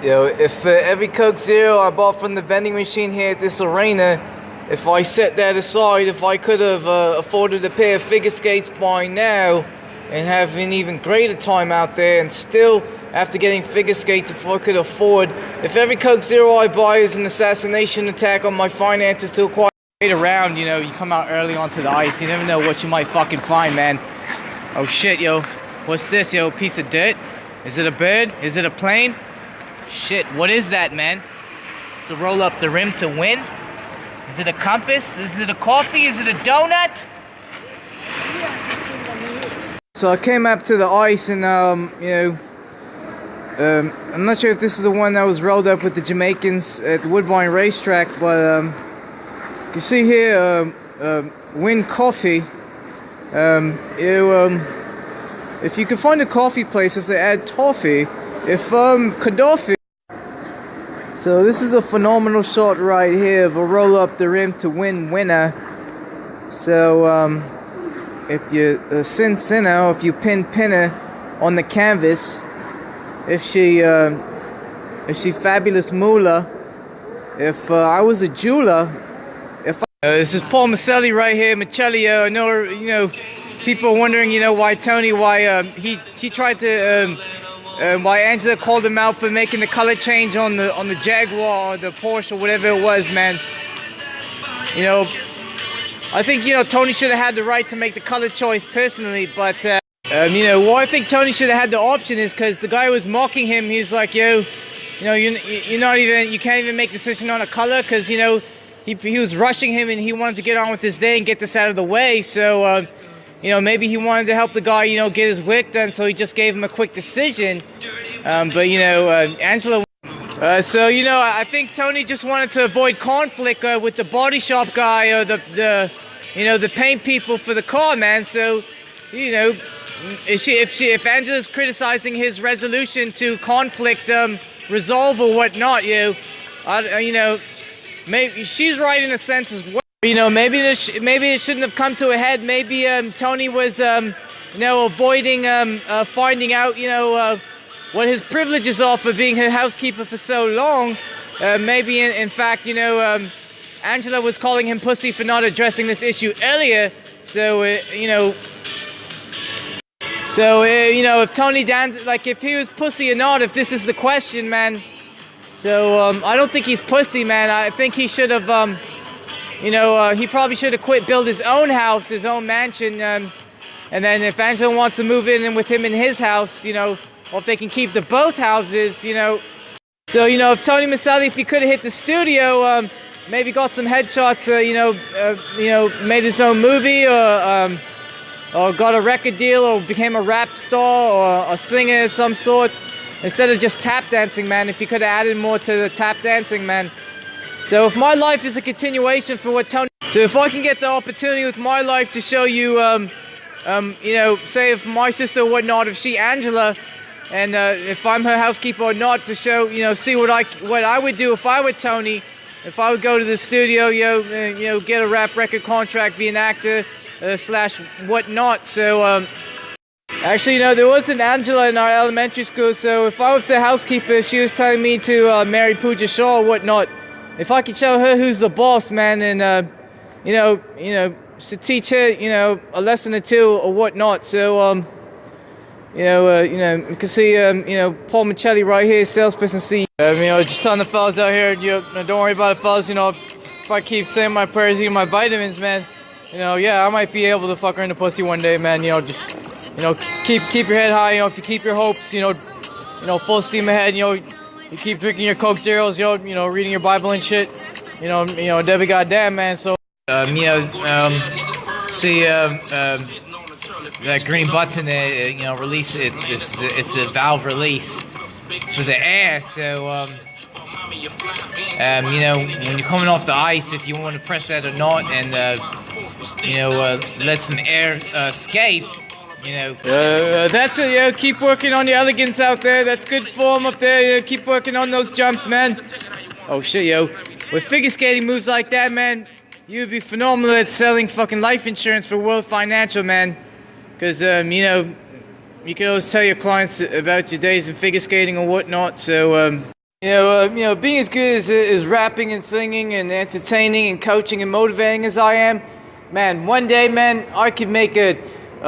Yo, if every Coke Zero I bought from the vending machine here at this arena, if I set that aside, if I could have afforded a pair of figure skates by now and have an even greater time out there, and still after getting figure skates, if I could afford, if every Coke Zero I buy is an assassination attack on my finances to acquire around, you know, you come out early onto the ice, you never know what you might fucking find, man. Oh shit, yo, what's this, yo, piece of dirt? Is it a bird? Is it a plane? Shit, what is that, man? It's a roll up the rim to win? Is it a compass? Is it a coffee? Is it a donut? So I came up to the ice and, you know, I'm not sure if this is the one that was rolled up with the Jamaicans at the Woodbine racetrack, but, you see here, Win Coffee. If you can find a coffee place, if they add toffee, if, Gaddafi. So this is a phenomenal shot right here of a roll up the rim to win winner. So if you if you pin her on the canvas, if she fabulous moolah, if I was a jeweler, if this is Paul Maselli right here, Michelli. I know, you know, people are wondering, you know, why Tony, he tried to. Why Angela called him out for making the color change on the Jaguar or the Porsche or whatever it was, man. You know, I think, you know, Tony should have had the right to make the color choice personally, but you know, why I think Tony should have had the option is because the guy was mocking him. He's like, yo, you know, you can't even make a decision on a color, because, you know, he was rushing him and he wanted to get on with his day and get this out of the way. So you know, maybe he wanted to help the guy, you know, get his work done, so he just gave him a quick decision. But, you know, Angela... so, you know, I think Tony just wanted to avoid conflict with the body shop guy or you know, the paint people for the car, man. So, you know, if Angela's criticizing his resolution to conflict resolve or whatnot, you know, maybe she's right in a sense as well. You know, maybe it shouldn't have come to a head. Maybe Tony was, you know, avoiding finding out, you know, what his privileges are for being her housekeeper for so long. Maybe, in fact, you know, Angela was calling him pussy for not addressing this issue earlier. So, you know, you know, if Tony Danza, like, if he was pussy or not, if this is the question, man. So, I don't think he's pussy, man. I think he should have, you know, he probably should have quit, build his own house, his own mansion, and then if Angela wants to move in with him in his house, you know, or if they can keep both houses, you know. So, you know, if Tony Maselli, if he could have hit the studio, maybe got some headshots, you know, made his own movie, or got a record deal, or became a rap star, or a singer of some sort, instead of just tap dancing, man. If he could have added more to the tap dancing, man. So if my life is a continuation for what Tony... So if I can get the opportunity with my life to show you, you know, say if my sister or whatnot, if she Angela, and if I'm her housekeeper or not, to show, you know, see what I would do if I were Tony, if I would go to the studio, you know, get a rap record contract, be an actor, slash whatnot. So, actually, you know, there was an Angela in our elementary school, so if I was the housekeeper, if she was telling me to marry Pooja Shaw or whatnot, if I could show her who's the boss, man, and, you know, to teach her, you know, a lesson or two or whatnot. So, you know, you can see, you know, Paul Michelli right here, salesperson C. You know, just telling the fellas out here, you know, don't worry about it, fellas, you know, if I keep saying my prayers, eating my vitamins, man, you know, yeah, I might be able to fuck her in the pussy one day, man, you know, just, you know, keep your head high, you know, if you keep your hopes, you know, full steam ahead, you know, you keep drinking your Coke Zeros, you know, reading your Bible and shit. You know, Debbie, goddamn, man. So, you know, see, that green button there, you know, release it. It's the valve release for the air. So, you know, when you're coming off the ice, if you want to press that or not, and you know, let some air escape. You know, that's it, yo. Keep working on your elegance out there. That's good form up there. Yo. Keep working on those jumps, man. Oh shit, yo. With figure skating moves like that, man, you'd be phenomenal at selling fucking life insurance for World Financial, man. Because, you know, you can always tell your clients about your days in figure skating or whatnot. So, Being as good as rapping and singing and entertaining and coaching and motivating as I am, man, one day, man, I could make a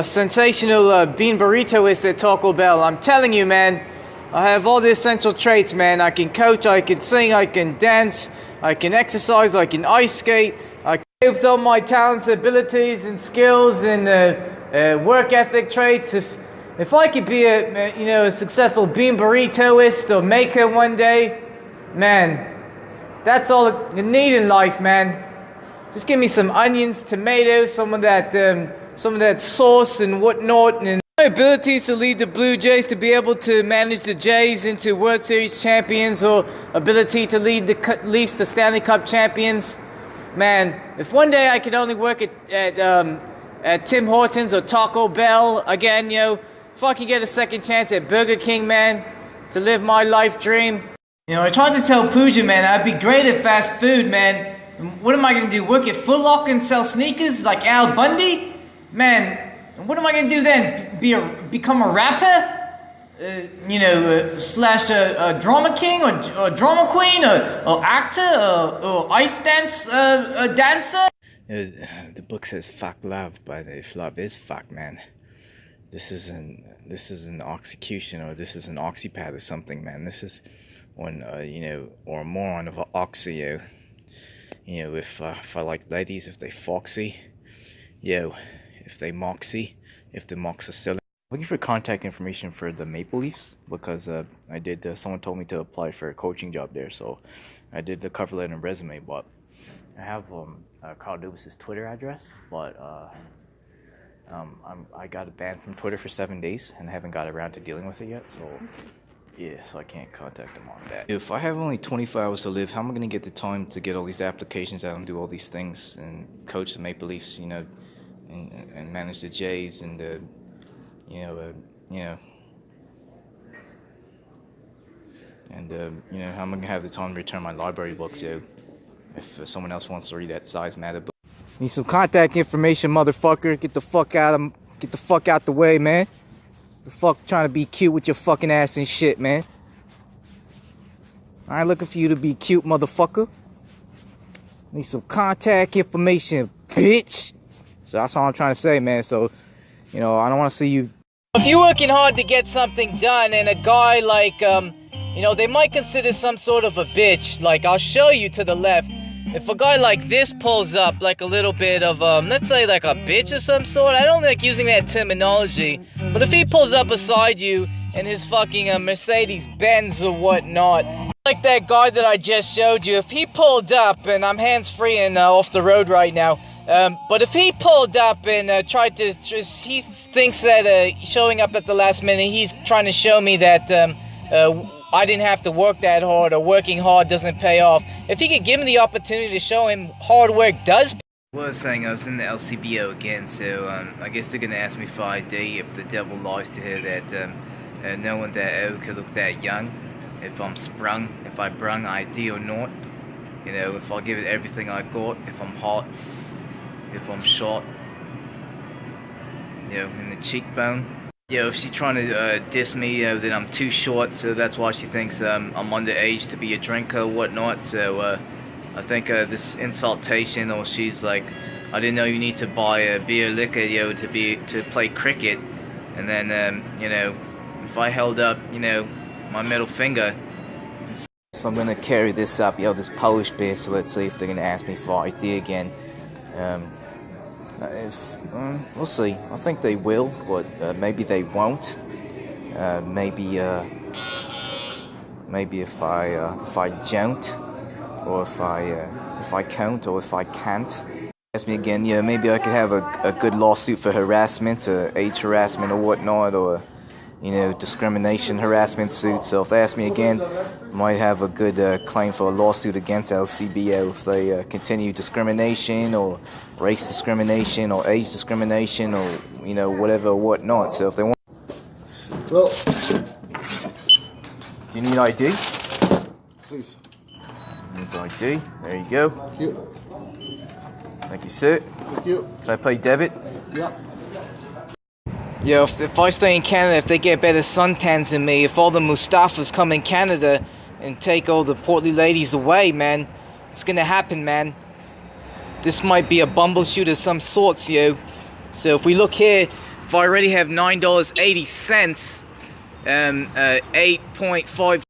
sensational bean burritoist at Taco Bell. I'm telling you, man, I have all the essential traits, man. I can coach, I can sing, I can dance, I can exercise, I can ice skate. I can with all my talents, abilities, and skills and work ethic traits. If I could be a successful bean burritoist or maker one day, man, that's all you need in life, man. Just give me some onions, tomatoes, some of that sauce and whatnot, and my abilities to lead the Blue Jays, to be able to manage the Jays into World Series champions, or ability to lead the Leafs to Stanley Cup champions. Man, if one day I could only work at Tim Hortons or Taco Bell again, if I could get a second chance at Burger King, man, to live my life dream. I tried to tell Pooja, man, I'd be great at fast food, man. What am I going to do, work at Foot Locker and sell sneakers like Al Bundy? Man, what am I going to do then? Become a rapper? Slash a drama king or drama queen or actor or ice dance dancer? The book says fuck love, but if love is fuck, man, this is an execution, or this is an oxypad or something, man. This is one or a moron of an oxy. If I like ladies, if they foxy, if they moxy, if the moxicillin. Looking for contact information for the Maple Leafs, because someone told me to apply for a coaching job there, so I did the cover letter and resume, but I have Carl Dubas's Twitter address, but I got banned from Twitter for 7 days and I haven't got around to dealing with it yet, so so I can't contact them on that. If I have only 24 hours to live, how am I going to get the time to get all these applications out and do all these things and coach the Maple Leafs, and manage the Jays and how am I going to have the time to return my library books, if someone else wants to read that size matter book. Need some contact information, motherfucker. Get the fuck out the way, man. The fuck trying to be cute with your fucking ass and shit, man. I ain't looking for you to be cute, motherfucker. Need some contact information, bitch. So that's all I'm trying to say, man. So, I don't want to see you. If you're working hard to get something done, and a guy like, they might consider some sort of a bitch. Like, I'll show you to the left. If a guy like this pulls up like a little bit of, let's say like a bitch of some sort, I don't like using that terminology, but if he pulls up beside you in his fucking Mercedes-Benz or whatnot, like that guy that I just showed you, if he pulled up, and I'm hands-free and off the road right now, but if he pulled up and he thinks that showing up at the last minute, he's trying to show me that I didn't have to work that hard, or working hard doesn't pay off. If he could give me the opportunity to show him hard work does pay. Well, I was saying, I was in the LCBO again, so I guess they're going to ask me for ID if the devil lies to her that no one that could look that young. If I'm sprung, if I brung ID or not. If I give it everything I got, if I'm hot, if I'm short, in the cheekbone. If she's trying to diss me, that I'm too short, so that's why she thinks I'm underage to be a drinker or whatnot. So I think this insultation, or she's like, I didn't know you need to buy a beer liquor, to play cricket. And then, if I held up, my middle finger. So I'm gonna carry this up, this Polish beer. So let's see if they're gonna ask me for ID again. We'll see. I think they will, but maybe they won't. Maybe if I don't, or if I can't, or if I can't. Ask me again. Maybe I could have a good lawsuit for harassment, age harassment or whatnot, or discrimination harassment suit. So if they ask me again, I might have a good claim for a lawsuit against LCBO if they continue discrimination, or race discrimination, or age discrimination, or whatever or whatnot. So if they want, well, do you need ID? Please. Needs ID. There you go. Thank you. Thank you, sir. Thank you. Can I pay debit? Yeah. If I stay in Canada, if they get better suntans than me, if all the Mustafas come in Canada, and take all the portly ladies away, man. It's gonna happen, man. This might be a bumbleshoot of some sorts, yo. So if we look here, if I already have $9.80, 8.5